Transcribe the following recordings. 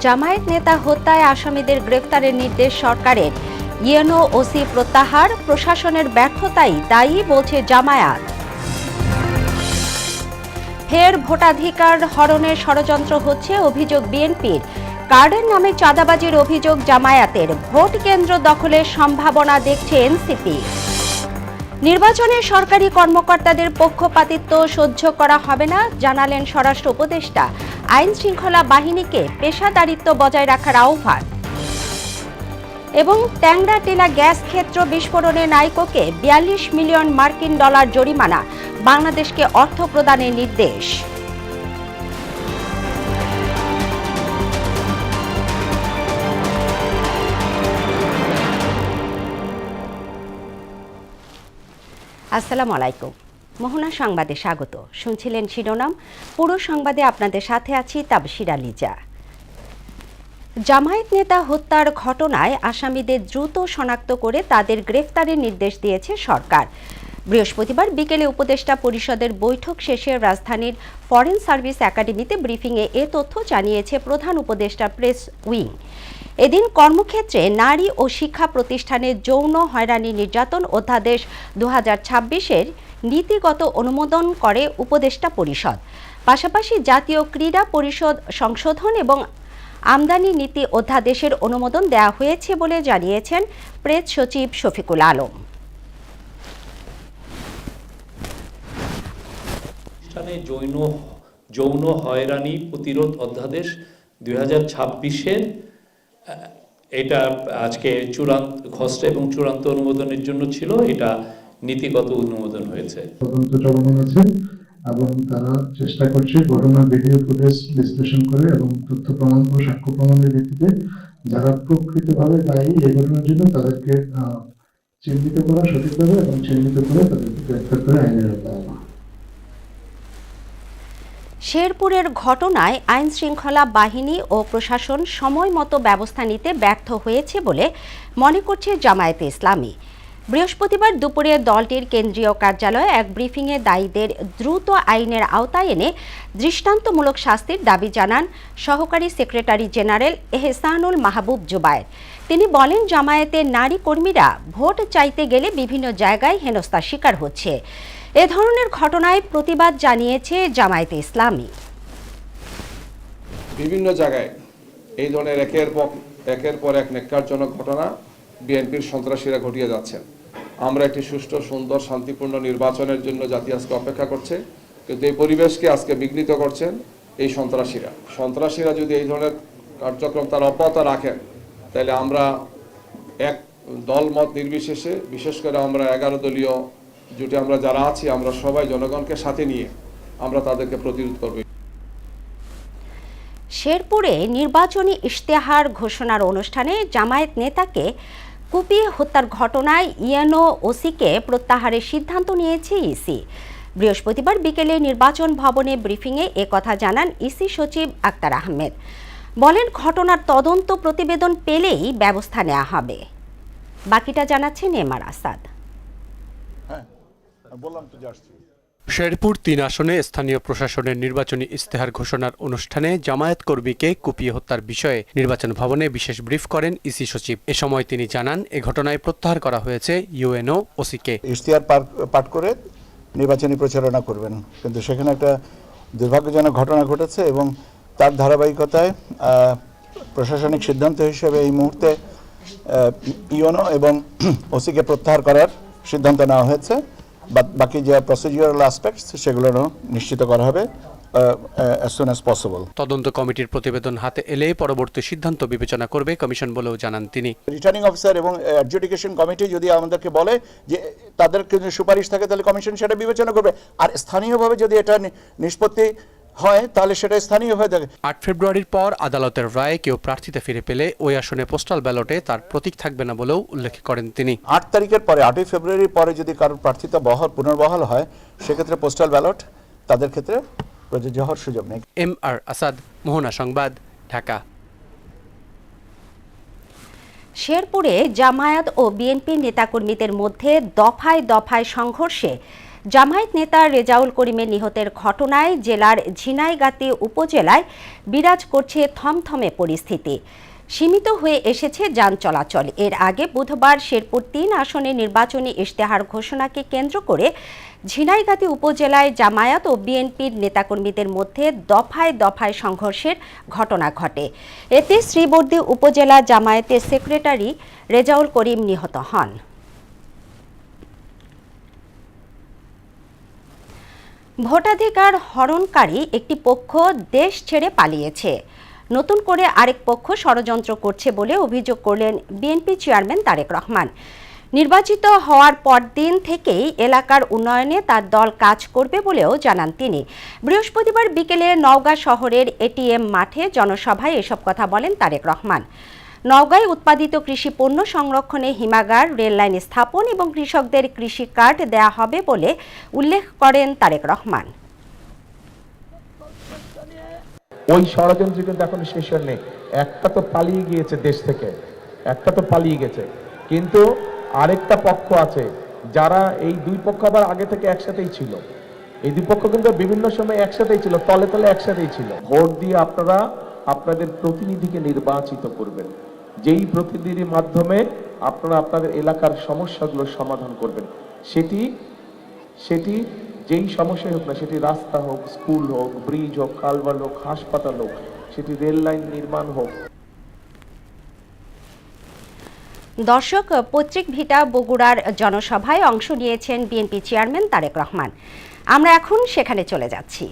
জামায়াত নেতা হত্যায় আসামিদের গ্রেফতারের নির্দেশ সরকারের। ইউএনও ওসি প্রত্যাহার, প্রশাসনের ব্যর্থতাই দায়ী বলছে জামায়াত। ফের ভোটাধিকার হরণের ষড়যন্ত্র হচ্ছে, অভিযোগ বিএনপির। কার্ডের নামে চাঁদাবাজির অভিযোগ জামায়াতের। ভোট কেন্দ্র দখলের সম্ভাবনা দেখছে এনসিপি। নির্বাচনে সরকারি কর্মকর্তাদের পক্ষপাতিত্ব সহ্য করা হবে না, জানালেন স্বরাষ্ট্র উপদেষ্টা। আইন শৃঙ্খলা বাহিনীকে পেশাদারিত্ব বজায় রাখার আহ্বান। এবং ট্যাংরা টিলা গ্যাস ক্ষেত্র বিস্ফোরণে নাইকোকে ৪২ মিলিয়ন মার্কিন ডলার জরিমানা, বাংলাদেশকে অর্থ প্রদানের নির্দেশ। আসসালামু আলাইকুম। মোহনা সংবাদে স্বাগত। শুনছিলেন শিরোনাম, পুরো সংবাদে আপনাদের সাথে আছি তাবশিরা লিজা। জামায়াত নেতা হত্যার ঘটনায় আসামিদের দ্রুত শনাক্ত করে তাদের গ্রেফতারের নির্দেশ দিয়েছে সরকার। বৃহস্পতিবার বিকেলে উপদেষ্টা পরিষদের বৈঠক শেষে রাজধানীর ফরেন সার্ভিস একাডেমিতে ব্রিফিংয়ে এ তথ্য জানিয়েছে প্রধান উপদেষ্টা প্রেস উইং। এদিন কর্মক্ষেত্রে নারী ও শিক্ষা প্রতিষ্ঠানে যৌন হয়রানি নির্যাতন অধ্যাদেশ ২০২৬-এর নীতিগত অনুমোদন করে উপদেষ্টা পরিষদ। পাশাপাশি জাতীয় ক্রীড়া পরিষদ সংশোধন এবং আমদানি নীতি অধ্যাদেশের অনুমোদন দেওয়া হয়েছে বলে জানিয়েছেন প্রেস সচিব শফিকুল আলম। যৌন হয়রানি প্রতিরোধ অধ্যাদেশ ২০২৬-এর এটা আজকে খসড়া এবং চূড়ান্ত অনুমোদনের জন্য ছিল, এটা নীতিগত অনুমোদন হয়েছে। তদন্ত চলমান আছে এবং তারা চেষ্টা করছে ঘটনার ভিডিও ফুটেজ বিশ্লেষণ করে এবং তথ্য প্রমাণ ও সাক্ষ্য প্রমাণের ভিত্তিতে যারা প্রকৃতভাবে দায়ী এই ঘটনার জন্য তাদেরকে চিহ্নিত করা সঠিকভাবে এবং চিহ্নিত করে তাদেরকে গ্রেফতার করে আইনের আওতায় আনা। শেরপুরের ঘটনায় আইন শৃঙ্খলা বাহিনী ও প্রশাসন সময় মতো ব্যবস্থা নিতে ব্যর্থ হয়েছে বলে মনে করছে জামায়াতে ইসলামী। বৃহস্পতিবার দুপুরে দলটির কেন্দ্রীয় কার্যালয়ে এক ব্রিফিংয়ে দায়ীদের দ্রুত আইনের আওতায় এনে দৃষ্টান্তমূলক শাস্তির দাবি জানান সহকারী সেক্রেটারি জেনারেল এহসানুল মাহবুব জুবায়ের। তিনি বলেন, জামায়াতের নারী কর্মীরা ভোট চাইতে গেলে বিভিন্ন জায়গায় হেনস্থার শিকার হচ্ছে। এ ধরনের ঘটনায় প্রতিবাদ জানিয়েছে জামায়াতে ইসলামী। বিভিন্ন জায়গায় এই ধরনের একের পর এক ন্যাক্কারজনক ঘটনা বিএনপির সন্ত্রাসীরা ঘটিয়ে যাচ্ছেন। আমরা একটি সুষ্ঠু, সুন্দর, শান্তিপূর্ণ নির্বাচনের জন্য জাতি আজকে অপেক্ষা করছে, কিন্তু এই পরিবেশকে আজকে বিঘ্নিত করছেন এই সন্ত্রাসীরা যদি এই ধরনের কার্যক্রম তারা অব্যাহত রাখেন, তাহলে আমরা এক দলমত নির্বিশেষে, বিশেষ করে আমরা 11 দলীয় জোটে আমরা যারা আছি, আমরা সবাই জনগণকে সাথে নিয়ে আমরা তাদেরকে প্রতিরোধ করব। শেরপুরে নির্বাচনী ইশতেহার ঘোষণার অনুষ্ঠানে জামায়াত নেতাকে কুপিয়ে হত্যার ঘটনায় ইউএনও ওসিকে প্রত্যাহারের সিদ্ধান্ত নিয়েছে ইসি। বৃহস্পতিবার বিকেলে নির্বাচন ভবনে ব্রিফিংয়ে একথা জানান ইসি সচিব আক্তার আহমেদ। বলেন, ঘটনার তদন্ত প্রতিবেদন পেলেই ব্যবস্থা নেওয়া হবে। বাকিটা জানাচ্ছেন এমআর আসাদ। শেরপুর ৩ আসনে স্থানীয় প্রশাসনের নির্বাচনী ইশতেহার ঘোষণার অনুষ্ঠানে জামায়াত কর্মীকে কুপিয়ে হত্যার বিষয়ে নির্বাচন ভবনে বিশেষ ব্রিফ করেন ইসি সচিব। এ সময় তিনি জানান, এ ঘটনায় প্রত্যাহার করা হয়েছে ইউএনও ওসিকে। ইশতেহার পাঠ করে নির্বাচনী প্রচারণা করবেন, কিন্তু সেখানে একটা দুর্ভাগ্যজনক ঘটনা ঘটেছে এবং তার ধারাবাহিকতায় প্রশাসনিক সিদ্ধান্ত হিসেবে এই মুহূর্তে ইউএনও এবং ওসিকে প্রত্যাহার করার সিদ্ধান্ত নেওয়া হয়েছে। বাকি যে প্রসিডিউরাল অ্যাসপেক্টস সেগুলো নিশ্চিত করা হবে as soon as possible। তদন্ত কমিটির প্রতিবেদন হাতে এলে পরবর্তী সিদ্ধান্ত বিবেচনা করবে কমিশন বলেও জানান তিনি। রিটার্নিং অফিসার এবং অ্যাডজুডিকেশন কমিটি যদি আমাদেরকে বলে যে তাদের সুপারিশ থাকে, তাহলে কমিশন সেটা বিবেচনা করবে। আর স্থানীয়ভাবে যদি এটা নিষ্পত্তি হয়, তাহলে সেটা স্থানীয় হয়ে থাকে। ৮ ফেব্রুয়ারির পর আদালতের রায়ে কেউ প্রার্থীতে ফিরে পেলে ওই আসনে পোস্টাল ব্যালটে তার প্রতীক থাকবে না বলেও উল্লেখ করেন তিনি। ৮ তারিখের পরে, ৮ই ফেব্রুয়ারির পরে যদি কারোর প্রার্থিতা পুনর্বহাল হয়, সেক্ষেত্রে পোস্টাল ব্যালট তাদের ক্ষেত্রে প্রযোজ্য হওয়ার সুযোগ নেই। এমআর আসাদ, মোহনা সংবাদ, ঢাকা। শেরপুরে জামায়াত ও বিএনপি নেতাকর্মীদের মধ্যে দফায় দফায় সংঘর্ষে জামায়াত নেতা রেজাউল করিমের নিহতের ঘটনায় জেলার ঝিনাইগাতি উপজেলায় বিরাজ করছে থমথমে পরিস্থিতি। সীমিত হয়ে এসেছে যান চলাচল। এর আগে বুধবার শেরপুর ৩ আসনে নির্বাচনী ইশতেহার ঘোষণাকে কেন্দ্র করে ঝিনাইগাতি উপজেলায় জামায়াত ও বিএনপির নেতাকর্মীদের মধ্যে দফায় দফায় সংঘর্ষের ঘটনা ঘটে। এতে শ্রীবর্দী উপজেলা জামায়াতের সেক্রেটারি রেজাউল করিম নিহত হন। ভোটাধিকার হরণকারী একটি পক্ষ দেশ ছেড়ে পালিয়েছে। নতুন করে আরেক পক্ষ ষড়যন্ত্র করছে বলে অভিযোগ করলেন বিএনপি চেয়ারম্যান তারেক রহমান। নির্বাচিত হওয়ার পরদিন থেকেই এলাকার উন্নয়নে তার দল কাজ করবে বলেও জানান তিনি। বৃহস্পতিবার বিকেলে নওগাঁ শহরের এটিএম মাঠে জনসভায় এসব কথা বলেন তারেক রহমান। নওগাঁয় উৎপাদিত কৃষি পণ্য সংরক্ষণে হিমাগার, রেললাইন স্থাপন এবং কৃষকদের কৃষি কার্ড দেয়া হবে বলে উল্লেখ করেন তারেক রহমান। ওই ষড়যন্ত্র কিন্তু এখন শেষ হয়নি। একটা তো পালিয়ে গিয়েছে দেশ থেকে, একটা তো পালিয়ে গেছে, কিন্তু আরেকটা পক্ষ আছে যারা এই দুই পক্ষ আবার আগে থেকে একসাথেই ছিল। এই দুই পক্ষ কিন্তু বিভিন্ন সময় একসাথেই ছিল, তলে তলে একসাথেই ছিল। ভোট দিয়ে আপনারা আপনাদের প্রতিনিধিকে নির্বাচিত করবেন, যেই প্রতিনিধির মাধ্যমে আপনারা আপনাদের এলাকার সমস্যাগুলো সমাধান করবেন। সেটি যেই সমস্যাই হোক না, সেটি রাস্তা হোক, স্কুল হোক, ব্রিজ হোক, কালভার্ট হোক, হাসপাতাল হোক, সেটি রেল লাইন নির্মাণ হোক। দর্শক, পৈতৃক ভিটা বগুড়ার জনসভায় অংশ নিয়েছেন বিএনপি চেয়ারম্যান তারেক রহমান। আমরা এখন সেখানে চলে যাচ্ছি।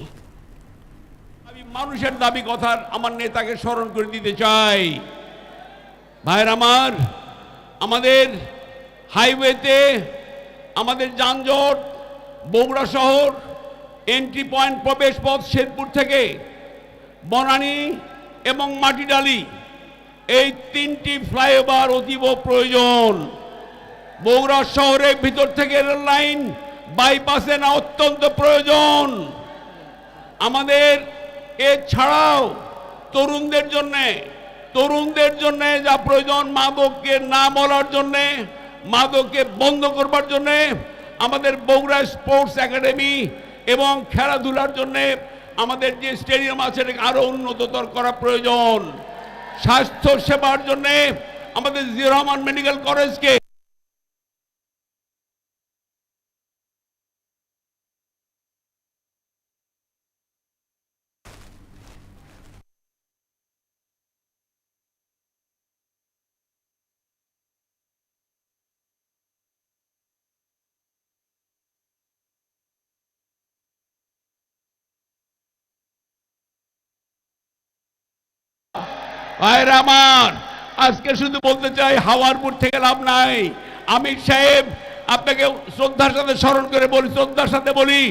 আমি মানুষের দাবি কথার আমার নেতাকে স্মরণ করে দিতে চাই। ভাইয়ের আমার, আমাদের হাইওয়েতে আমাদের যানজট, বগুড়া শহর এন্ট্রি পয়েন্ট প্রবেশ পথ শেরপুর থেকে বনানী এবং মাটিডালি, এই 3টি ফ্লাইওভার অতীব প্রয়োজন। বগুড়া শহরের ভিতর থেকে রেল লাইন বাইপাসে না অত্যন্ত প্রয়োজন। আমাদের এছাড়াও তরুণদের জন্যে যা প্রয়োজন, মাদককে না বলার জন্যে, মাদককে বন্ধ করবার জন্যে আমাদের বগুড়া স্পোর্টস একাডেমি এবং খেলাধুলার জন্যে আমাদের যে স্টেডিয়াম আছে সেটাকে আরো উন্নততর করা প্রয়োজন। স্বাস্থ্য সেবার জন্যে আমাদের জিয়া রহমান মেডিকেল কলেজকে ভাইরা আমার, আজকে শুধু বলতে চাই হাওয়ারপুর থেকে লাভ নাই। আমির সাহেব, আপনাকে শ্রদ্ধার সাথে স্মরণ করে বলি, শ্রদ্ধার সাথে বলি,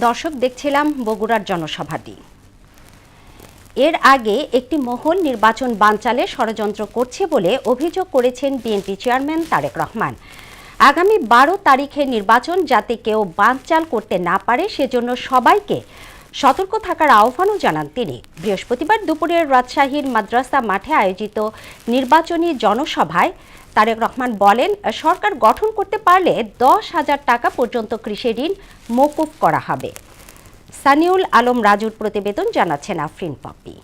দর্শক, দেখছিলাম বগুড়ার জনসভাটি। এর আগে একটি মহল নির্বাচন বানচালে ষড়যন্ত্র করছে বলে অভিযোগ করেছেন বিএনপি চেয়ারম্যান তারেক রহমান। আগামী 12 তারিখের নির্বাচন যাতে কেউ বানচাল করতে না পারে সেজন্য সবাইকে সতর্ক থাকার আহ্বানও জানান তিনি। বৃহস্পতিবার দুপুরে রাজশাহীর মাদ্রাসা মাঠে আয়োজিত নির্বাচনী জনসভায় তারেক রহমান বলেন, সরকার গঠন করতে পারলে 10,000 টাকা পর্যন্ত কৃষি ঋণ মওকুফ করা হবে। সানিউল আলম রাজুর প্রতিবেদন, জানাচ্ছেন আফরিন পপি।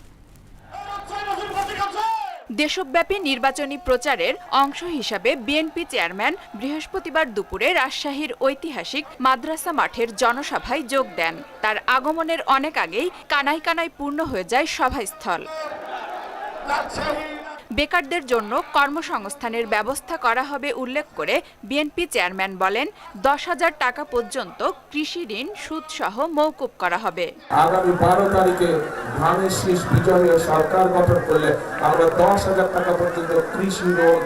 দেশব্যাপী নির্বাচনী প্রচারের অংশ হিসাবে বিএনপি চেয়ারম্যান বৃহস্পতিবার দুপুরে রাজশাহীর ঐতিহাসিক মাদ্রাসা মাঠের জনসভায় যোগ দেন। তার আগমনের অনেক আগেই কানায় কানায় পূর্ণ হয়ে যায় সভাস্থল। বেকারদের জন্য কর্মসংস্থানের ব্যবস্থা করা হবে উল্লেখ করে বিএনপি চেয়ারম্যান বলেন, 10,000 টাকা পর্যন্ত কৃষি ঋণ সুদসহ মওকুফ করা হবে। আগামী 12 তারিখে ধানের শীষ বিজয়ী সরকার গঠন করলে আমরা 10,000 টাকা পর্যন্ত কৃষি ঋণ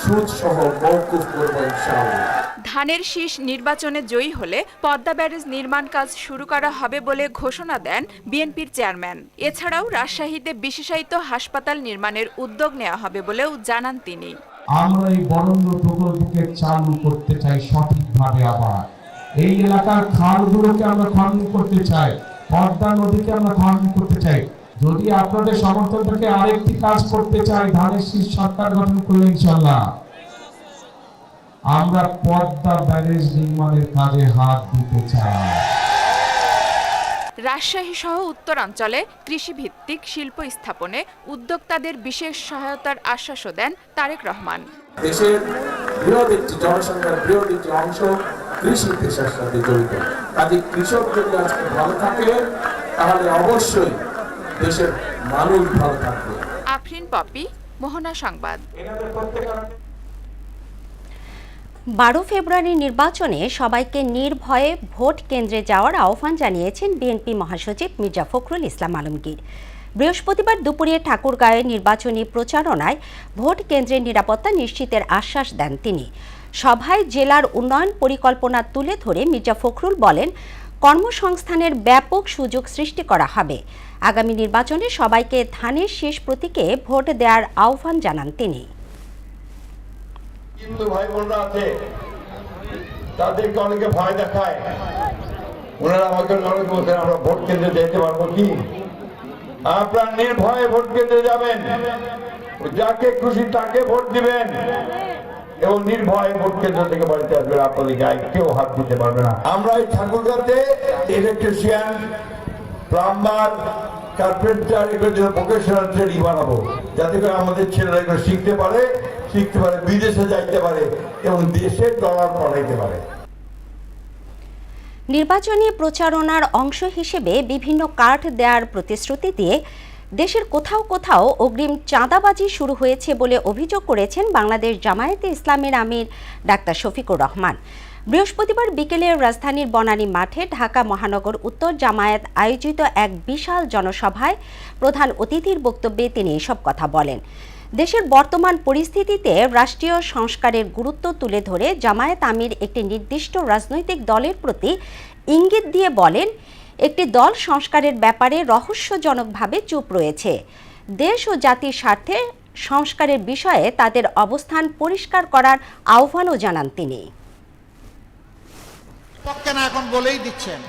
সুদসহ মওকুফ করব ইনশাআল্লাহ। ধানের শীষ নির্বাচনে জয়ী হলে পদ্মা ব্যারেজ নির্মাণ কাজ শুরু করা হবে বলে ঘোষণা দেন বিএনপির চেয়ারম্যান। এছাড়াও রাজশাহীতে বিশেষায়িত হাসপাতাল নির্মাণের উদ্যোগ নেওয়া হবে বলেও জানান তিনি। আমরা এই বরেন্দ্র প্রকল্পকে চালু করতে চাই সঠিকভাবে। আবার এই এলাকার খালগুলোকে আমরা খনন করতে চাই, পদ্মা নদীকে আমরা খনন করতে চাই। যদি আপনাদের সমর্থন থেকে আরেকটি কাজ করতে চাই, ধানের শীষ সরকার গঠন করলে ইনশাল্লাহ আমরা পদ্মা ব্যারেজ নির্মাণের কাজে হাত দিতে চাই। রাজশাহী সহ উত্তরাঞ্চলে কৃষিভিত্তিক শিল্প স্থাপনে উদ্যোক্তাদের বিশেষ সহায়তার আশ্বাসও দেন তারেক রহমান। দেশের বৃহৎ একটি জনসংখ্যার বৃহৎ একটি অংশ কৃষি পেশার সাথে জড়িত। কাজে কৃষক যদি আজকে ভালো থাকে তাহলে অবশ্যই দেশের মানুষ ভালো থাকবে। আফরিন পপি, মোহনা সংবাদ। 12 ফেব্রুয়ারি নির্বাচনে সবাইকে নির্ভয়ে ভোট কেন্দ্রে যাওয়ার আহ্বান জানিয়েছেন বিএনপি মহাসচিব মির্জা ফখরুল ইসলাম আলমগীর। বৃহস্পতিবার দুপুরে ঠাকুরগাঁওয়ে নির্বাচনী প্রচারণায় ভোট কেন্দ্রের নিরাপত্তা নিশ্চিতের আশ্বাস দেন তিনি। সভায় জেলার উন্নয়ন পরিকল্পনা তুলে ধরে মির্জা ফখরুল বলেন, কর্মসংস্থানের ব্যাপক সুযোগ সৃষ্টি করা হবে। আগামী নির্বাচনে সবাইকে ধানের শীষ প্রতীকে ভোট দেওয়ার আহ্বান জানান তিনি। কিন্তু ভাই বোনরা আছে, তাদেরকে অনেকে ভয় দেখায়। ওনারা আমাকে অনেক বলছেন আমরা ভোট কেন্দ্রে যেতে পারবো কি? আপনারা নির্ভয়ে ভোট কেন্দ্রে যাবেন, যাকে খুশি তাকে ভোট দিবেন এবং নির্ভয়ে ভোট কেন্দ্র থেকে বাড়িতে আসবেন। আপনাদের গায়ে কেউ হাত দিতে পারবে না। আমরা এই ঠাকুরগাঁওতে ইলেকট্রিশিয়ান, প্লাম্বার, কার্পেন্টার এগুলোর জন্য ভোকেশনাল ট্রেনিং বানাবো, যাতে করে আমাদের ছেলেরা এগুলো শিখতে পারে, বিদেশে যাইতে পারে এবং দেশের ডলার পাঠাইতে পারে। নির্বাচনী প্রচারণার অংশ হিসেবে বিভিন্ন কার্ড দেওয়ার প্রতিশ্রুতি দিয়ে দেশের কোথাও কোথাও অগ্রিম চাঁদাবাজি শুরু হয়েছে বলে অভিযোগ করেছেন বাংলাদেশ জামায়াতে ইসলামের আমির ডাক্তার শফিকুর রহমান। বৃহস্পতিবার বিকেলে রাজধানীর বনানী মাঠে ঢাকা মহানগর উত্তর জামায়াত আয়োজিত এক বিশাল জনসভায় প্রধান অতিথির বক্তব্যে তিনি এসব কথা বলেন। দেশের বর্তমান পরিস্থিতিতে রাষ্ট্রীয় সংস্কারের গুরুত্ব তুলে ধরে জামায়াত আমির একটি নির্দিষ্ট রাজনৈতিক দলের প্রতি ইঙ্গিত দিয়ে বলেন, একটি দল সংস্কারের ব্যাপারে রহস্যজনকভাবে চুপ রয়েছে। দেশ ও জাতির স্বার্থে সংস্কারের বিষয়ে তাদের অবস্থান পরিষ্কার করার আহ্বানও জানান তিনি। পক্ষে না এখন বলেই দিচ্ছেন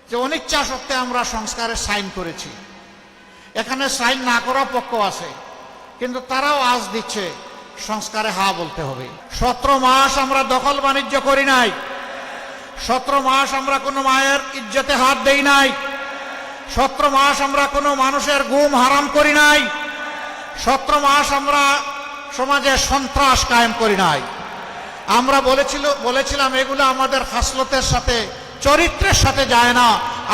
যে অনিচ্ছা সত্ত্বে আমরা সংস্কারের সাইন করেছি। এখানে সাইন না করা পক্ষ আছে, কিন্তু তারাও আজ দিচ্ছে সংস্কারে হা বলতে হবে। 17 মাস আমরা দখল বাণিজ্য করি নাই, 17 মাস আমরা কোনো মায়ের ইজ্জতে হাত দেই নাই, 17 মাস আমরা কোনো মানুষের গুম হারাম করি নাই, 17 মাস আমরা সমাজে সন্ত্রাস কায়েম করি নাই। আমরা বলেছিলাম এগুলো আমাদের খাসলতের সাথে, চরিত্রের সাথে যায় না,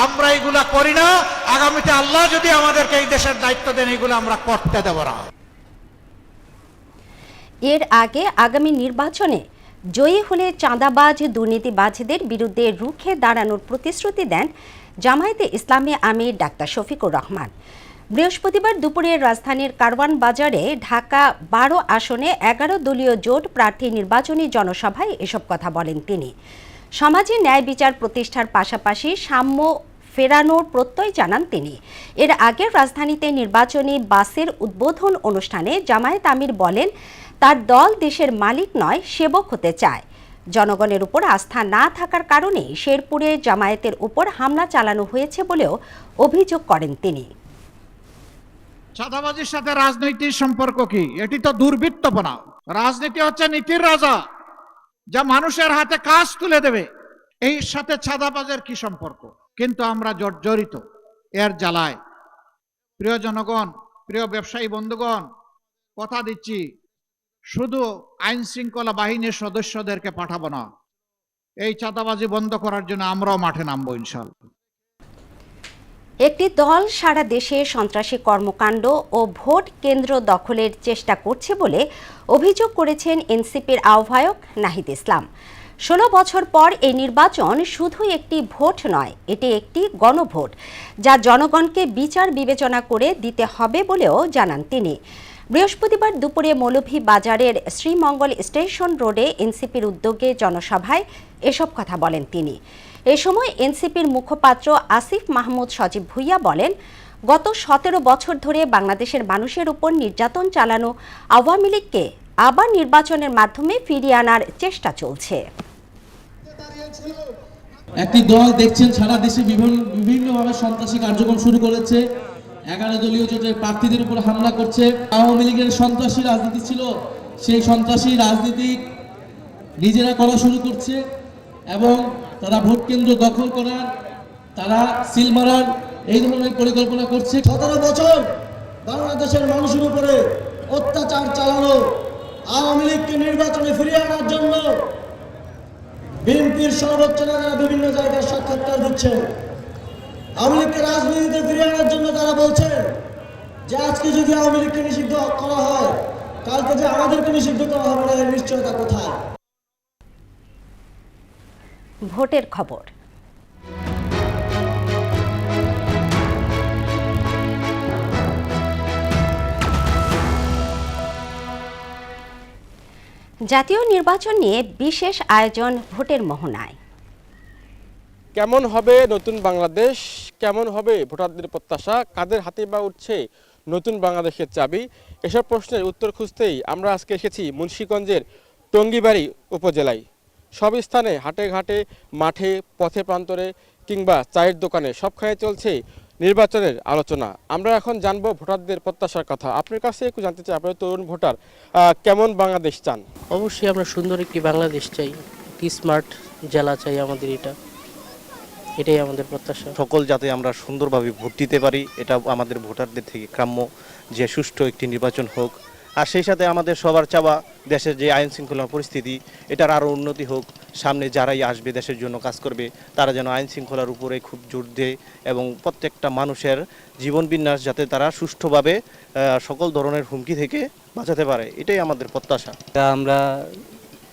আমরা এগুলা করি না। আগামীতে আল্লাহ যদি আমাদেরকে এই দেশের দায়িত্ব দেন, এগুলো আমরা করতে দেব না। এর আগে আগামী নির্বাচনে জয়ী হলে চাঁদাবাজ দুর্নীতিবাজদের বিরুদ্ধে রুখে দাঁড়ানোর প্রতিশ্রুতি দেন জামায়াতে ইসলামী আমির ডাক্তার শফিকুর রহমান। বৃহস্পতিবার দুপুরে রাজধানীর কারওয়ান বাজারে ঢাকা 12 আসনে 11 দলীয় জোট প্রার্থী নির্বাচনী জনসভায় এসব কথা বলেন তিনি। সমাজে ন্যায় বিচার প্রতিষ্ঠার পাশাপাশি সাম্য ফেরানোর প্রত্যয় জানান তিনি। এর আগে রাজধানীতে নির্বাচনী বাসের উদ্বোধন অনুষ্ঠানে জামায়াত আমির বলেন, তার দল দেশের মালিক নয়, সেবক হতে চায়। জনগণের উপর আস্থা না থাকার কারণে শেরপুরে জামায়াতের উপর হামলা চালানো হয়েছে বলেও অভিযোগ করেন তিনি। চাঁদাবাজির সাথে রাজনৈতিক সম্পর্ক কি? এটি তো দুর্বৃত্তপনা। রাজনীতি হচ্ছে নীতির রাজা, যা মানুষের হাতে কাজ তুলে দেবে। এই সাথে চাঁদাবাজের কি সম্পর্ক? কিন্তু আমরা জর্জরিত এর জ্বালায়। প্রিয় জনগণ, প্রিয় ব্যবসায়ী বন্ধুগণ, কথা দিচ্ছি, শুধু আইন শৃঙ্খলা বাহিনীর সদস্যদেরকে পাঠাবো না, এই চাঁদাবাজি বন্ধ করার জন্য আমরাও মাঠে নামবো ইনশাআল্লাহ। একটি দল সারা দেশে সন্ত্রাসী কর্মকাণ্ড ও ভোট কেন্দ্র দখলের চেষ্টা করছে বলে অভিযোগ করেছেন এনসিপির আহ্বায়ক নাহিদ ইসলাম। 16 বছর পর এই নির্বাচন শুধু একটি ভোট নয়, এটি একটি গণভোট, যা জনগণকে বিচার বিবেচনা করে দিতে হবে বলেও জানান তিনি। বৃহস্পতিবার দুপুরে মৌলভীবাজারের শ্রীমঙ্গল স্টেশন রোডে এনসিপির উদ্যোগে জনসভায় এসব কথা বলেন তিনি। এ সময় এনসিপির মুখপাত্র আসিফ মাহমুদ সজীব ভুইয়া বলেন, গত 17 বছর ধরে বাংলাদেশের মানুষের উপর নির্যাতন চালানো আওয়ামী লীগকে আবার নির্বাচনের মাধ্যমে ফিরিয়ে আনার চেষ্টা চলছে। একটি দল দেখছেন সারা দেশে বিভিন্নভাবে সন্ত্রাসী কার্যক্রম শুরু করেছে। 11 দলীয় জোটের প্রার্থীদের উপর হামলা করছে। আওয়ামী লীগের সন্ত্রাসী রাজনীতি ছিল, সেই সন্ত্রাসী রাজনীতি নিজেরা করা শুরু করছে এবং তারা ভোট কেন্দ্র দখল করার, তারা সিল মারার এই ধরনের পরিকল্পনা করছে। 17 বছর বাংলাদেশের মানুষের উপরে অত্যাচার চালানো আওয়ামী লীগকে নির্বাচনে ফিরিয়ে আনার জন্য বিএনপির সর্বোচ্চ নেতারা বিভিন্ন জায়গায় সাক্ষাৎকার দিচ্ছে। আওয়ামী লীগকে রাজনীতিতে ফিরিয়ে আনার জন্য তারা বলছে যে আজকে যদি আওয়ামী লীগকে নিষিদ্ধ করা হয়, কালকে যে আমাদেরকে নিষিদ্ধ করা হবে না, এর নিশ্চয়তা কোথায়? ভোটের খবর। জাতীয় নির্বাচন নিয়ে বিশেষ আয়োজন ভোটের মোহনায়। কেমন হবে নতুন বাংলাদেশ, কেমন হবে ভোটারদের প্রত্যাশা, কাদের হাতে বা উঠছে নতুন বাংলাদেশের চাবি, এসব প্রশ্নের উত্তর খুঁজতেই আমরা আজকে এসেছি মুন্সিগঞ্জের টঙ্গিবাড়ি উপজেলায়। সব স্থানে, হাটে ঘাটে, মাঠে, পথে প্রান্তরে কিংবা চায়ের দোকানে সবখানে চলছে নির্বাচনের আলোচনা। আমরা এখন জানবো ভোটারদের প্রত্যাশার কথা। আপনার কাছে একটু জানতে চাই, আপনার তরুণ ভোটার কেমন বাংলাদেশ চান? অবশ্যই আমরা সুন্দর একটি বাংলাদেশ চাই, একটি স্মার্ট জেলা চাই, আমাদের এটাই আমাদের প্রত্যাশা। সকল যাতে আমরা সুন্দরভাবে ভোট দিতে পারি, এটা আমাদের ভোটারদের থেকে কাম্য, যে সুষ্ঠু একটি নির্বাচন হোক। আর সেই সাথে আমাদের সবার চাওয়া দেশের যে আইন শৃঙ্খলা পরিস্থিতি, এটার আরও উন্নতি হোক। সামনে যারাই আসবে দেশের জন্য কাজ করবে, তারা যেন আইন শৃঙ্খলার উপরে খুব জোর দেয় এবং প্রত্যেকটা মানুষের জীবন বিন্যাস যাতে তারা সুষ্ঠুভাবে সকল ধরনের হুমকি থেকে বাঁচাতে পারে, এটাই আমাদের প্রত্যাশা। আমরা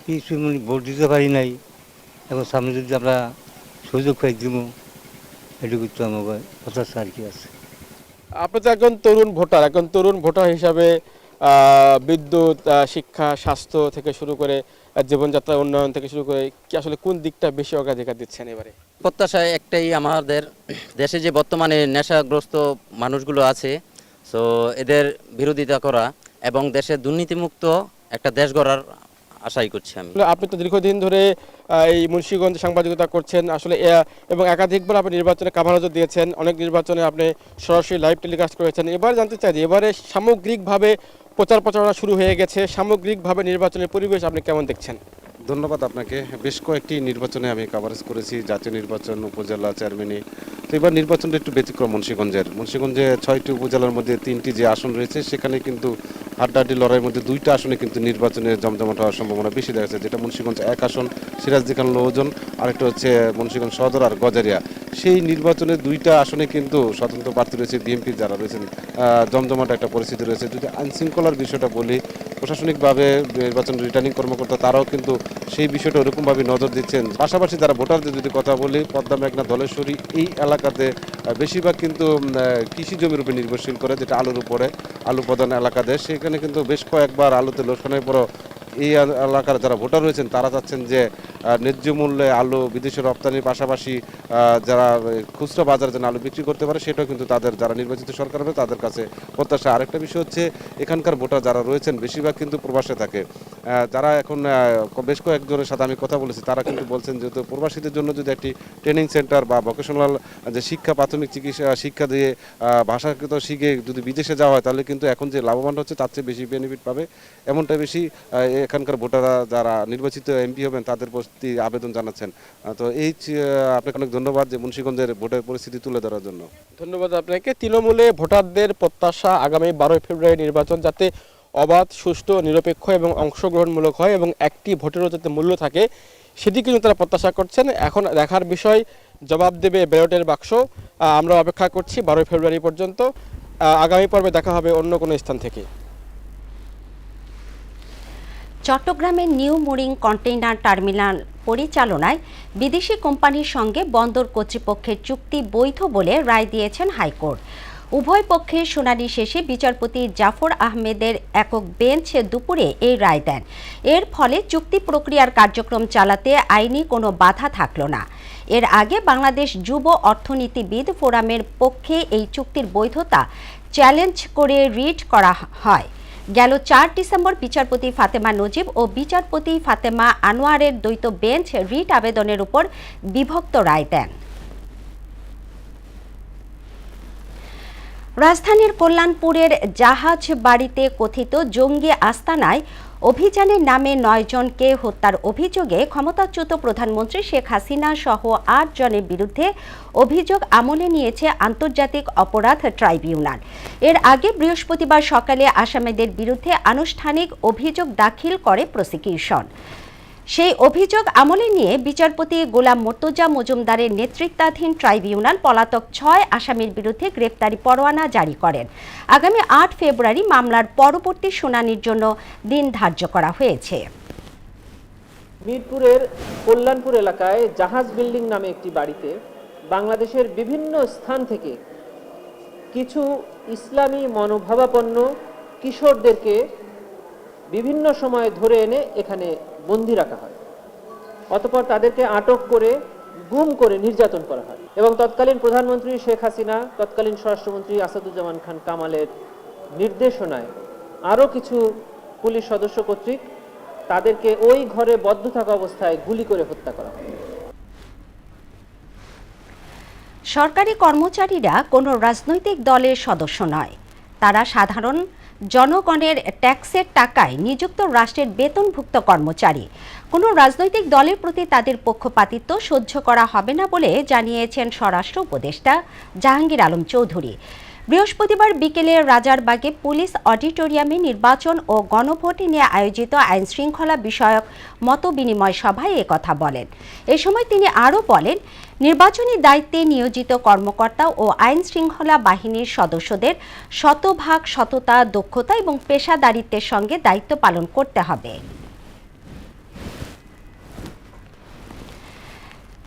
কিছু ভোট দিতে পারি নাই, এবং সামনে যদি আমরা সুযোগ পাই দিব, এটুকু তো আমার প্রত্যাশা আর কি আছে। আপনি তো একজন তরুণ ভোটার হিসাবে বিদ্যুৎ, শিক্ষা, স্বাস্থ্য থেকে শুরু করে জীবনযাত্রার উন্নয়ন থেকে শুরু করে কি আসলে কোন দিকটা বেশি অগ্রাধিকার দিচ্ছেন এবারে? প্রত্যাশা একটাই, আমাদের দেশে যে বর্তমানে নেশাগ্রস্ত মানুষগুলো আছে, সো এদের বিরোধিতা করা এবং দেশের দুর্নীতিমুক্ত একটা দেশ গড়ার আশাই করছি আমি। আপনি তো দীর্ঘদিন ধরে এই মুন্সিগঞ্জে সাংবাদিকতা করছেন আসলে, এবং একাধিকবার আপনি নির্বাচনে কাভারেজও দিয়েছেন, অনেক নির্বাচনে আপনি সরাসরি লাইভ টেলিকাস্ট করেছেন। এবার জানতে চাই যে এবারে সামগ্রিকভাবে প্রচার প্রচারণা শুরু হয়ে গেছে, সামগ্রিকভাবে নির্বাচনের পরিবেশ আপনি কেমন দেখছেন? ধন্যবাদ আপনাকে। বেশ কয়েকটি নির্বাচনে আমি কাভারেজ করেছি, জাতীয় নির্বাচন, উপজেলা চেয়ারম্যানে। তো এবার নির্বাচনটা একটু ব্যতিক্রম। মুন্সিগঞ্জে 6টি উপজেলার মধ্যে 3টি যে আসন রয়েছে, সেখানে কিন্তু হাড্ডাহাড্ডি লড়াইয়ের মধ্যে 2টা আসনে কিন্তু নির্বাচনের জমজমাট হওয়ার সম্ভাবনা বেশি দেখা যাচ্ছে। যেটা মুন্সিগঞ্জ 1 আসন, সিরাজদি খান লোহজন, আরেকটা হচ্ছে মুন্সিগঞ্জ সদর আর গজারিয়া। সেই নির্বাচনের 2টা আসনে কিন্তু স্বতন্ত্র প্রার্থী রয়েছে, বিএনপি যারা রয়েছেন, জমজমাট একটা পরিস্থিতি রয়েছে। যদি আইনশৃঙ্খলার বিষয়টা বলি, প্রশাসনিকভাবে নির্বাচন রিটার্নিং কর্মকর্তা তারাও কিন্তু সেই বিষয়টা ওরকমভাবে নজর দিচ্ছেন। পাশাপাশি যারা ভোটারদের যদি কথা বলি, পদ্মা মেঘনা ধলেশ্বরী এই এলাকাতে বেশিরভাগ কিন্তু কৃষি জমির উপরে নির্ভরশীল করে, যেটা আলুর উপরে, আলু প্রধান এলাকা দেশ। সেখানে কিন্তু বেশ কয়েকবার আলুতে লোকসানের পরও এই এলাকার যারা ভোটার রয়েছেন তারা চাচ্ছেন যে ন্যায্য মূল্যে আলু বিদেশে রপ্তানির পাশাপাশি যারা খুচরা বাজারে যেন আলু বিক্রি করতে পারে, সেটাও কিন্তু তাদের যারা নির্বাচিত সরকার হবে তাদের কাছে প্রত্যাশা। আরেকটা বিষয় হচ্ছে, এখানকার ভোটার যারা রয়েছেন বেশিরভাগ কিন্তু প্রবাসে থাকে। যারা এখন বেশ কয়েকজনের সাথে আমি কথা বলেছি, তারা কিন্তু বলছেন যেহেতু প্রবাসীদের জন্য যদি একটি ট্রেনিং সেন্টার বা ভোকেশনাল যে শিক্ষা, প্রাথমিক চিকিৎসা শিক্ষা দিয়ে ভাষাকৃত শিখে যদি বিদেশে যাওয়া হয়, তাহলে কিন্তু এখন যে লাভবান হচ্ছে তার চেয়ে বেশি বেনিফিট পাবে। এমনটা বেশি এখানকার ভোটাররা যারা নির্বাচিত এমপি হবেন তাদের প্রতি আবেদন জানাচ্ছেন। তো এই আপনাকে অনেক ধন্যবাদ যে মুন্সিগঞ্জের ভোটের পরিস্থিতি তুলে ধরার জন্য। ধন্যবাদ আপনাকে। তৃণমূলে ভোটারদের প্রত্যাশা আগামী 12 ফেব্রুয়ারি নির্বাচন যাতে অবাধ, সুষ্ঠু, নিরপেক্ষ এবং অংশগ্রহণমূলক হয় এবং একটি ভোটেরও যাতে মূল্য থাকে, সেটি কিন্তু তারা প্রত্যাশা করছেন। এখন দেখার বিষয় জবাব দেবে ব্যালটের বাক্স। আমরা অপেক্ষা করছি 12 ফেব্রুয়ারি পর্যন্ত। আগামী পর্বে দেখা হবে অন্য কোনো স্থান থেকে। চট্টগ্রামের নিউ মুরিং কন্টেইনার টার্মিনাল পরিচালনায় বিদেশি কোম্পানির সঙ্গে বন্দর কর্তৃপক্ষের চুক্তি বৈধ বলে রায় দিয়েছেন হাইকোর্ট। উভয় পক্ষের শুনানি শেষে বিচারপতি জাফর আহমেদের একক বেঞ্চ দুপুরে এই রায় দেন। এর ফলে চুক্তি প্রক্রিয়ার কার্যক্রম চালাতে আইনি কোনো বাধা থাকল না। এর আগে বাংলাদেশ যুব অর্থনীতিবিদ ফোরামের পক্ষে এই চুক্তির বৈধতা চ্যালেঞ্জ করে রিট করা হয়। গেল 4 ডিসেম্বর বিচারপতি ফাতেমা নজিব ও বিচারপতি ফাতেমা আনোয়ারের দ্বৈত বেঞ্চ রিট আবেদনের উপর বিভক্ত রায় দেন। রাজধানীর কল্যাণপুরের জাহাজ বাড়িতে কথিত জঙ্গি আস্তানায় অভিযানের নামে 9 জনকে হত্যার অভিযোগে ক্ষমতাচ্যুত প্রধানমন্ত্রী শেখ হাসিনা সহ 8 জনের বিরুদ্ধে অভিযোগ আমলে নিয়েছে আন্তর্জাতিক অপরাধ ট্রাইব্যুনাল। এর আগে বৃহস্পতিবার সকালে আসামিদের বিরুদ্ধে আনুষ্ঠানিক অভিযোগ দাখিল করে প্রসিকিউশন। সেই অভিযোগ আমলে নিয়ে বিচারপতি গোলাম মর্তুজা মজুমদারের নেতৃত্বাধীন ট্রাইব্যুনাল পলাতক 6 আসামির বিরুদ্ধে গ্রেপ্তারি পরোয়ানা জারি করেন। আগামী 8 ফেব্রুয়ারি মামলার পরবর্তী শুনানির জন্য দিন ধার্য করা হয়েছে। মিরপুরের কল্যাণপুর এলাকায় জাহাজ বিল্ডিং নামে একটি বাড়িতে বাংলাদেশের বিভিন্ন স্থান থেকে কিছু ইসলামী মনোভাবাপন্ন কিশোরদেরকে বিভিন্ন সময়ে ধরে এনে এখানে বন্দী রাখা হয়। অতঃপর তাদেরকে আটক করে গুম করে নির্যাতন করা হয় এবং তৎকালীন প্রধানমন্ত্রী শেখ হাসিনা, তৎকালীন স্বরাষ্ট্রমন্ত্রী আসাদুজ্জামান খান কামালের নির্দেশনায় আরও কিছু পুলিশ সদস্য কর্তৃক তাদেরকে ওই ঘরে বদ্ধ থাকা অবস্থায় গুলি করে হত্যা করা হয়। সরকারি কর্মচারীরা কোনো রাজনৈতিক দলের সদস্য নয়। তারা সাধারণ জনগণের ট্যাক্সের টাকায় নিযুক্ত রাষ্ট্রের বেতনভুক্ত কর্মচারী। কোনো রাজনৈতিক দলের প্রতি তাদের পক্ষপাতিত্ব সহ্য করা হবে না বলে জানিয়েছেন স্বরাষ্ট্র উপদেষ্টা জাহাঙ্গীর আলম চৌধুরী। বৃহস্পতিবার বিকেলে রাজারবাগে পুলিশ অডিটোরিয়ামে নির্বাচন ও গণভোট নিয়ে আয়োজিত আইন শৃঙ্খলা বিষয়ক মতবিনিময় সভায় একথা বলেন। এ সময় তিনি আরও বলেন, নির্বাচনী দায়িত্বে নিয়োজিত কর্মকর্তা ও আইন শৃঙ্খলা বাহিনীর সদস্যদের শতভাগ সততা, দক্ষতা এবং পেশাদারিত্বের সঙ্গে দায়িত্ব পালন করতে হবে।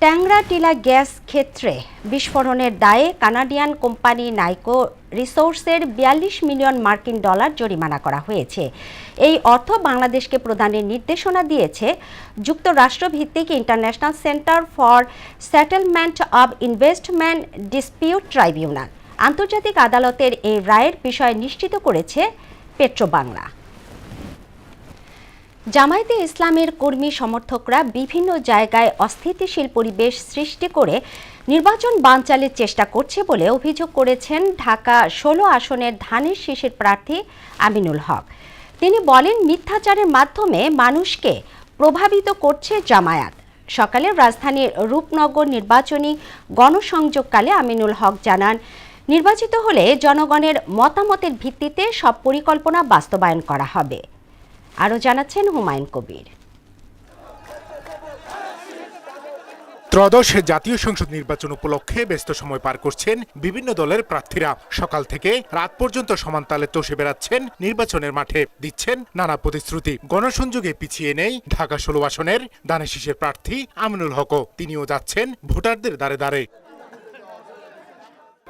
ট্যাংরাটিলা গ্যাস ক্ষেত্রে বিস্ফোরণের দায়ে কানাডিয়ান কোম্পানি নাইকো রিসোর্সের 42 মিলিয়ন মার্কিন ডলার জরিমানা করা হয়েছে। এই অর্থ বাংলাদেশকে প্রদানের নির্দেশনা দিয়েছে যুক্তরাষ্ট্রভিত্তিক international centre for settlement of investment dispute tribunal. আন্তর্জাতিক আদালতের এই রায়ের বিষয় নিশ্চিত করেছে পেট্রোবাংলা। জামায়াতে ইসলামের কর্মী সমর্থকরা বিভিন্ন জায়গায় অস্থিতিশীল পরিবেশ সৃষ্টি করে নির্বাচন বানচালের চেষ্টা করছে বলে অভিযোগ করেছেন ঢাকা 16 আসনের ধানের শীষের প্রার্থী আমিনুল হক। তিনি বলেন, মিথ্যাচারের মাধ্যমে মানুষকে প্রভাবিত করছে জামায়াত। সকালে রাজধানীর রূপনগর নির্বাচনী গণসংযোগকালে আমিনুল হক জানান, নির্বাচিত হলে জনগণের মতামতের ভিত্তিতে সব পরিকল্পনা বাস্তবায়ন করা হবে। আরও জানাচ্ছেন হুমায়ুন কবির। ত্রয়োদশ জাতীয় সংসদ নির্বাচন উপলক্ষে ব্যস্ত সময় পার করছেন বিভিন্ন দলের প্রার্থীরা। সকাল থেকে রাত পর্যন্ত সমান তালে চষে বেড়াচ্ছেন নির্বাচনের মাঠে, দিচ্ছেন নানা প্রতিশ্রুতি। গণসংযোগে পিছিয়ে নেই ঢাকা 16 আসনের ধানের শীষের প্রার্থী আমিনুল হকও। তিনিও যাচ্ছেন ভোটারদের দ্বারে দ্বারে।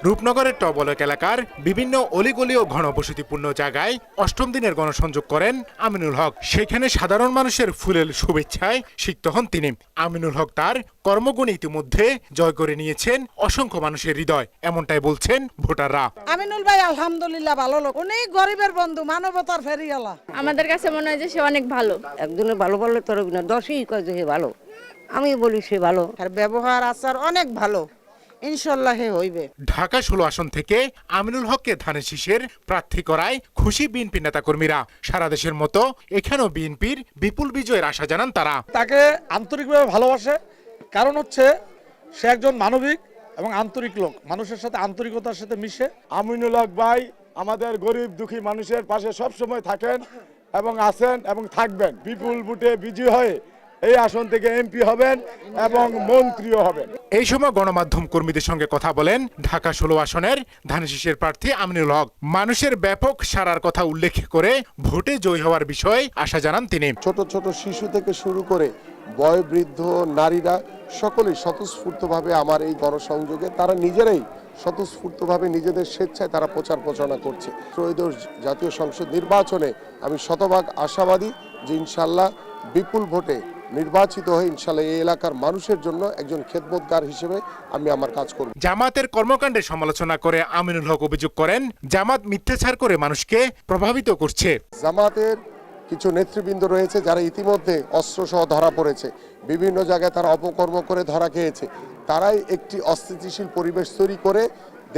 রূপনগরের টবলক এলাকার বিভিন্ন অলিগলি ও ঘনবসতিপূর্ণ জায়গায় 8ম দিনের গণসংযোগ করেন আমিনুল হক। সেখানে সাধারণ মানুষের ফুলেল শুভেচ্ছায় সিক্ত হন তিনি। আমিনুল হক তার কর্মগুণে ইতিমধ্যে জয় করে নিয়েছেন অসংখ্য মানুষের হৃদয়, এমনটাই বলছেন ভোটাররা। আমিনুল ভাই আলহামদুলিল্লাহ ভালো লোক, অনেক গরিবের বন্ধু, মানবতার ফেরিওয়ালা। আমাদের কাছে মনে হয় যে সে অনেক ভালো। একজনের ভালো বললে তোর না 10ই কয় যে ভালো, আমি বলি সে ভালো। আর ব্যবহার আচার অনেক ভালো, ইনশাআল্লাহ হইবে। ঢাকা 16 আসন থেকে আমিনুল হককে ধানের শীষের প্রার্থী করায় খুশি বিএনপি নেতাকর্মীরা। সারা দেশের মতো এখানেও বিএনপির বিপুল বিজয়ের আশা জানান তারা। তাকে আন্তরিকভাবে ভালোবাসে, কারণ হচ্ছে সে একজন মানবিক এবং আন্তরিক লোক, মানুষের সাথে আন্তরিকতার সাথে মিশে। আমিনুল হক ভাই আমাদের গরিব দুঃখী মানুষের পাশে সবসময় থাকেন এবং আছেন এবং থাকবেন। বিপুল ভোটে বিজয়ী হয়ে এই আসন থেকে এমপি হবেন এবং মন্ত্রীও হবেন। এই সময় গণমাধ্যম কর্মীদের সঙ্গে কথা বলেন ঢাকা 16 আসনের ধানের শীষের প্রার্থী আমিনুল হক। মানুষের ব্যাপক সাড়ার কথা উল্লেখ করে ভোটে জয়ী হওয়ার বিষয়ে আশা জানান তিনি। ছোট ছোট শিশু থেকে শুরু করে বয়োবৃদ্ধ নারীরা সকলেই স্বতঃস্ফূর্তভাবে আমার এই গণসংযোগে তারা নিজেরাই স্বতঃস্ফূর্তভাবে নিজেদের স্বেচ্ছায় তারা প্রচার প্রচারণা করছে। ত্রয়োদশ জাতীয় সংসদ নির্বাচনে আমি শতভাগ আশাবাদী যে ইনশাল্লাহ বিপুল ভোটে নির্বাচিত হয়ে ইনশাল্লাহ এই এলাকার মানুষের জন্য একজন খেদমতগার হিসেবে আমি আমার কাজ করব। জামাতের কর্মকাণ্ডের সমালোচনা করে আমিনুল হক অভিযোগ করেন, জামাত মিথ্যাচার করে মানুষকে প্রভাবিত করছে। জামাতের কিছু নেতৃবৃন্দ রয়েছে যারা ইতিমধ্যে অস্ত্রসহ ধরা পড়েছে, বিভিন্ন জায়গায় তারা অপকর্ম করে ধরা খেয়েছে। তারাই একটি অস্থিতিশীল পরিবেশ তৈরি করে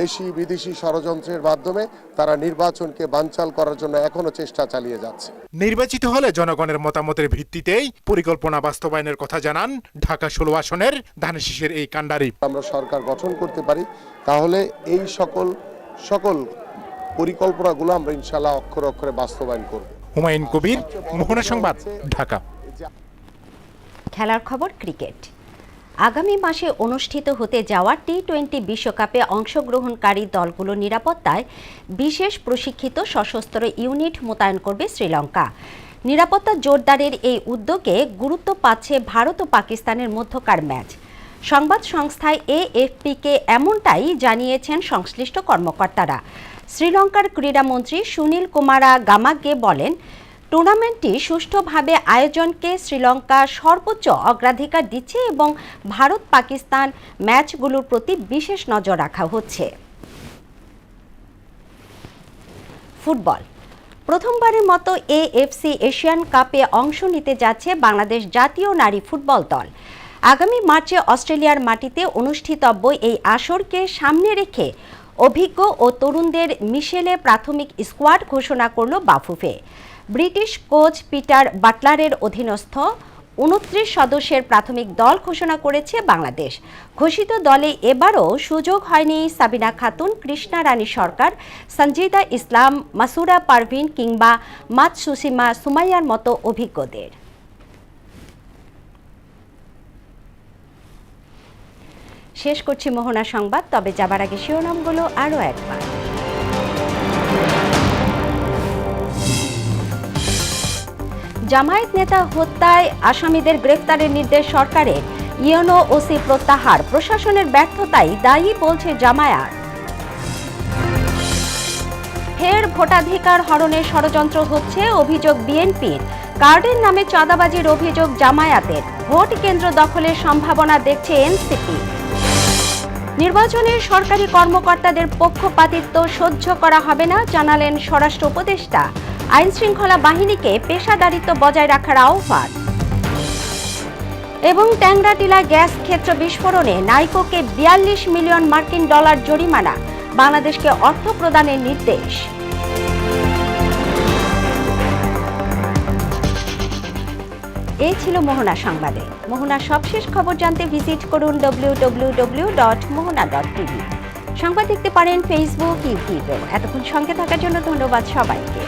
দেশি বিদেশি ষড়যন্ত্রের মাধ্যমে তারা নির্বাচনকে বানচাল করার জন্য এখনো চেষ্টা চালিয়ে যাচ্ছে। নির্বাচিত হলে জনগণের মতামতের ভিত্তিতেই পরিকল্পনা বাস্তবায়নের কথা জানান ঢাকা 16 আসনের ধানেশীষের এই কাণ্ডারি। আমরা সরকার গঠন করতে পারি, তাহলে এই সকল পরিকল্পনাগুলো আমরা ইনশাআল্লাহ অক্ষরে অক্ষরে বাস্তবায়ন করব। হুমায়ুন কবির, মোহনা সংবাদ, ঢাকা। খেলার খবর ক্রিকেট। আগামী মাসে অনুষ্ঠিত হতে যাওয়া টি-20 বিশ্বকাপে অংশগ্রহণকারী দলগুলোর নিরাপত্তায় বিশেষ প্রশিক্ষিত সশস্ত্র ইউনিট মোতায়েন করবে শ্রীলঙ্কা। নিরাপত্তা জোরদারের এই উদ্যোগে গুরুত্ব পাচ্ছে ভারত ও পাকিস্তানের মধ্যকার ম্যাচ। সংবাদ সংস্থায় এএফপিকে এমনটাই জানিয়েছেন সংশ্লিষ্ট কর্মকর্তারা। শ্রীলঙ্কার ক্রীড়ামন্ত্রী সুনীল কুমারা গামাগে বলেন, টুর্নামেন্টটি সুষ্ঠুভাবে আয়োজনকে শ্রীলঙ্কা সর্বোচ্চ অগ্রাধিকার দিচ্ছে এবং ভারত পাকিস্তান ম্যাচগুলোর প্রতি বিশেষ নজর রাখা হচ্ছে। ফুটবল। প্রথমবারের মতো এএফসি এশিয়ান কাপে অংশ নিতে যাচ্ছে বাংলাদেশ জাতীয় নারী ফুটবল দল। আগামী মার্চে অস্ট্রেলিয়ার মাটিতে অনুষ্ঠিতব্য এই আসরকে সামনে রেখে অভিজ্ঞ ও তরুণদের মিশেলে প্রাথমিক স্কোয়াড ঘোষণা করল বাফুফে। ব্রিটিশ কোচ পিটার বাটলারের অধীনস্থ 29 সদস্যের প্রাথমিক দল ঘোষণা করেছে বাংলাদেশ। ঘোষিত দলে এবারও সুযোগ হয়নি সাবিনা খাতুন, কৃষ্ণা রানী সরকার, সঞ্জিদা ইসলাম, মাসুরা পারভিন কিংবা মাতসুসিমা সুমাইয়ার মতো অভিজ্ঞদের। শেষ করছি মোহনা সংবাদ, তবে যাবার আগে শিরোনামগুলো আরও একবার। জামায়াত নেতা হত্যায় আসামিদের গ্রেফতারের নির্দেশ সরকারের, ইউনো ওসি প্রত্যাহার, প্রশাসনের ব্যর্থতাই দায়ী বলছে জামায়াত। ফের ভোটাধিকার হরণের ষড়যন্ত্র হচ্ছে, অভিযোগ বিএনপির। কার্ডের নামে চাঁদাবাজির অভিযোগ জামায়াতের। ভোট কেন্দ্র দখলের সম্ভাবনা দেখছে এনসিপি। নির্বাচনের সরকারি কর্মকর্তাদের পক্ষপাতিত্ব সহ্য করা হবে না, জানালেন স্বরাষ্ট্র উপদেষ্টা। আইন শৃঙ্খলা বাহিনীকে পেশাদারিত্ব বজায় রাখার আহ্বান। এবং ট্যাংরাটিলা গ্যাস ক্ষেত্র বিস্ফোরণে নাইকোকে 42 মিলিয়ন মার্কিন ডলার জরিমানা, বাংলাদেশকে অর্থ প্রদানের নির্দেশ। এই ছিল মোহনা সংবাদে। মোহনার সবশেষ খবর জানতে ভিজিট করুন www.mohona.tv। সংবাদ দেখতে পারেন ফেসবুক, ইউটিউবেও। এতক্ষণ সঙ্গে থাকার জন্য ধন্যবাদ সবাইকে।